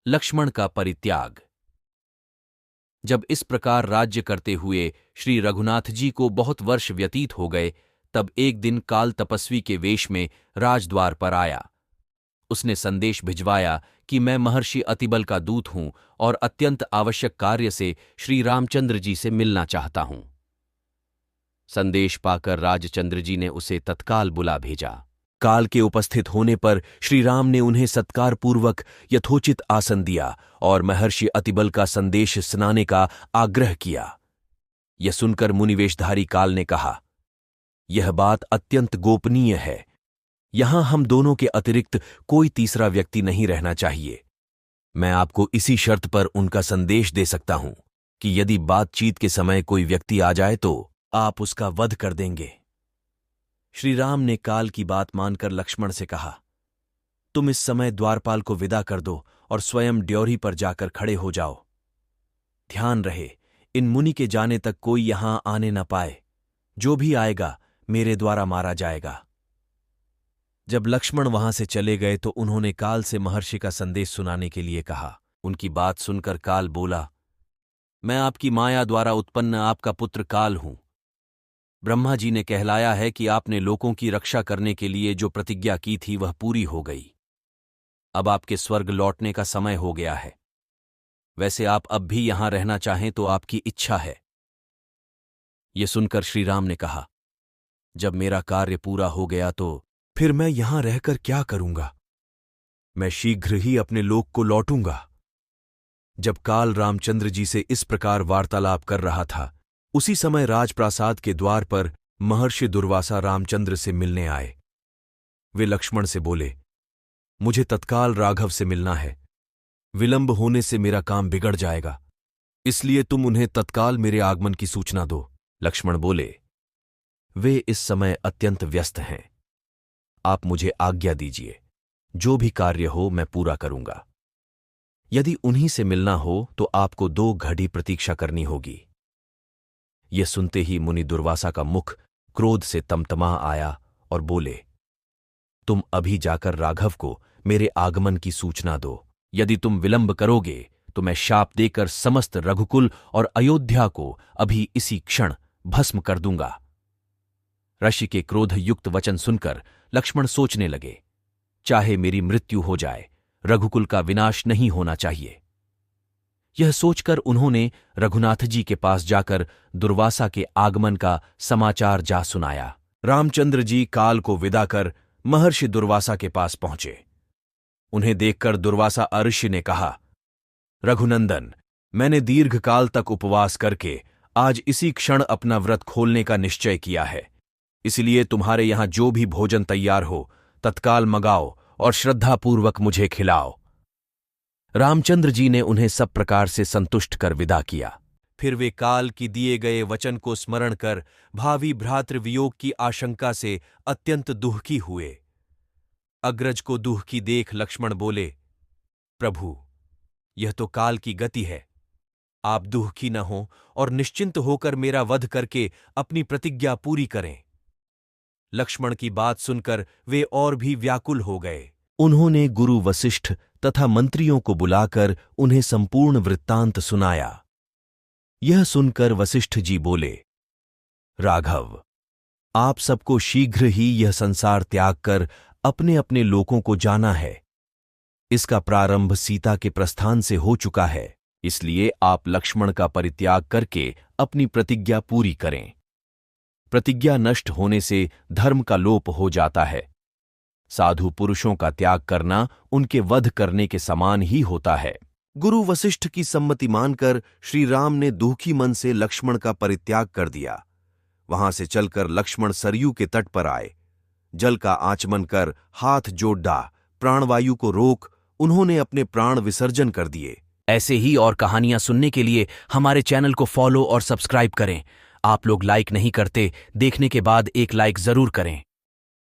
लक्ष्मण का परित्याग। जब इस प्रकार राज्य करते हुए श्री रघुनाथ जी को बहुत वर्ष व्यतीत हो गए, तब एक दिन काल तपस्वी के वेश में राजद्वार पर आया। उसने संदेश भिजवाया कि मैं महर्षि अतिबल का दूत हूं और अत्यंत आवश्यक कार्य से श्री रामचंद्र जी से मिलना चाहता हूं। संदेश पाकर राजचंद्र जी ने उसे तत्काल बुला भेजा। काल के उपस्थित होने पर श्री राम ने उन्हें सत्कारपूर्वक यथोचित आसन दिया और महर्षि अतिबल का संदेश सुनाने का आग्रह किया। यह सुनकर मुनिवेशधारी काल ने कहा, यह बात अत्यंत गोपनीय है। यहां हम दोनों के अतिरिक्त कोई तीसरा व्यक्ति नहीं रहना चाहिए। मैं आपको इसी शर्त पर उनका संदेश दे सकता हूं कि यदि बातचीत के समय कोई व्यक्ति आ जाए तो आप उसका वध कर देंगे। श्री राम ने काल की बात मानकर लक्ष्मण से कहा, तुम इस समय द्वारपाल को विदा कर दो और स्वयं ड्योढ़ी पर जाकर खड़े हो जाओ। ध्यान रहे, इन मुनि के जाने तक कोई यहां आने न पाए। जो भी आएगा मेरे द्वारा मारा जाएगा। जब लक्ष्मण वहां से चले गए तो उन्होंने काल से महर्षि का संदेश सुनाने के लिए कहा। उनकी बात सुनकर काल बोला, मैं आपकी माया द्वारा उत्पन्न आपका पुत्र काल हूं। ब्रह्मा जी ने कहलाया है कि आपने लोगों की रक्षा करने के लिए जो प्रतिज्ञा की थी वह पूरी हो गई। अब आपके स्वर्ग लौटने का समय हो गया है। वैसे आप अब भी यहां रहना चाहें तो आपकी इच्छा है। यह सुनकर श्री राम ने कहा, जब मेरा कार्य पूरा हो गया तो फिर मैं यहां रहकर क्या करूंगा? मैं शीघ्र ही अपने लोक को लौटूंगा। जब काल रामचंद्र जी से इस प्रकार वार्तालाप कर रहा था, उसी समय राजप्रासाद के द्वार पर महर्षि दुर्वासा रामचंद्र से मिलने आए। वे लक्ष्मण से बोले, मुझे तत्काल राघव से मिलना है। विलंब होने से मेरा काम बिगड़ जाएगा, इसलिए तुम उन्हें तत्काल मेरे आगमन की सूचना दो। लक्ष्मण बोले, वे इस समय अत्यंत व्यस्त हैं। आप मुझे आज्ञा दीजिए, जो भी कार्य हो मैं पूरा करूंगा। यदि उन्हीं से मिलना हो तो आपको 2 घड़ी प्रतीक्षा करनी होगी। यह सुनते ही मुनि दुर्वासा का मुख क्रोध से तमतमा आया और बोले, तुम अभी जाकर राघव को मेरे आगमन की सूचना दो। यदि तुम विलंब करोगे तो मैं शाप देकर समस्त रघुकुल और अयोध्या को अभी इसी क्षण भस्म कर दूंगा। ऋषि के क्रोध युक्त वचन सुनकर लक्ष्मण सोचने लगे, चाहे मेरी मृत्यु हो जाए, रघुकुल का विनाश नहीं होना चाहिए। यह सोचकर उन्होंने रघुनाथ जी के पास जाकर दुर्वासा के आगमन का समाचार जा सुनाया। रामचंद्र जी काल को विदा कर महर्षि दुर्वासा के पास पहुंचे। उन्हें देखकर दुर्वासा ऋषि ने कहा, रघुनंदन, मैंने दीर्घकाल तक उपवास करके आज इसी क्षण अपना व्रत खोलने का निश्चय किया है। इसलिए तुम्हारे यहां जो भी भोजन तैयार हो तत्काल मंगाओ और श्रद्धापूर्वक मुझे खिलाओ। रामचंद्र जी ने उन्हें सब प्रकार से संतुष्ट कर विदा किया। फिर वे काल की दिए गए वचन को स्मरण कर भावी भ्रातृवियोग की आशंका से अत्यंत दुःखी हुए। अग्रज को दुःखी देख लक्ष्मण बोले, प्रभु, यह तो काल की गति है। आप दुःखी न हो और निश्चिंत होकर मेरा वध करके अपनी प्रतिज्ञा पूरी करें। लक्ष्मण की बात सुनकर वे और भी व्याकुल हो गए। उन्होंने गुरु वशिष्ठ तथा मंत्रियों को बुलाकर उन्हें संपूर्ण वृत्तांत सुनाया। यह सुनकर वशिष्ठ जी बोले, राघव, आप सबको शीघ्र ही यह संसार त्याग कर अपने अपने लोकों को जाना है। इसका प्रारंभ सीता के प्रस्थान से हो चुका है, इसलिए आप लक्ष्मण का परित्याग करके अपनी प्रतिज्ञा पूरी करें। प्रतिज्ञा नष्ट होने से धर्म का लोप हो जाता है। साधु पुरुषों का त्याग करना उनके वध करने के समान ही होता है। गुरु वशिष्ठ की सम्मति मानकर श्री राम ने दुखी मन से लक्ष्मण का परित्याग कर दिया। वहां से चलकर लक्ष्मण सरयू के तट पर आए। जल का आचमन कर हाथ जोड़ प्राणवायु को रोक उन्होंने अपने प्राण विसर्जन कर दिए। ऐसे ही और कहानियां सुनने के लिए हमारे चैनल को फॉलो और सब्सक्राइब करें। आप लोग लाइक नहीं करते, देखने के बाद एक लाइक जरूर करें।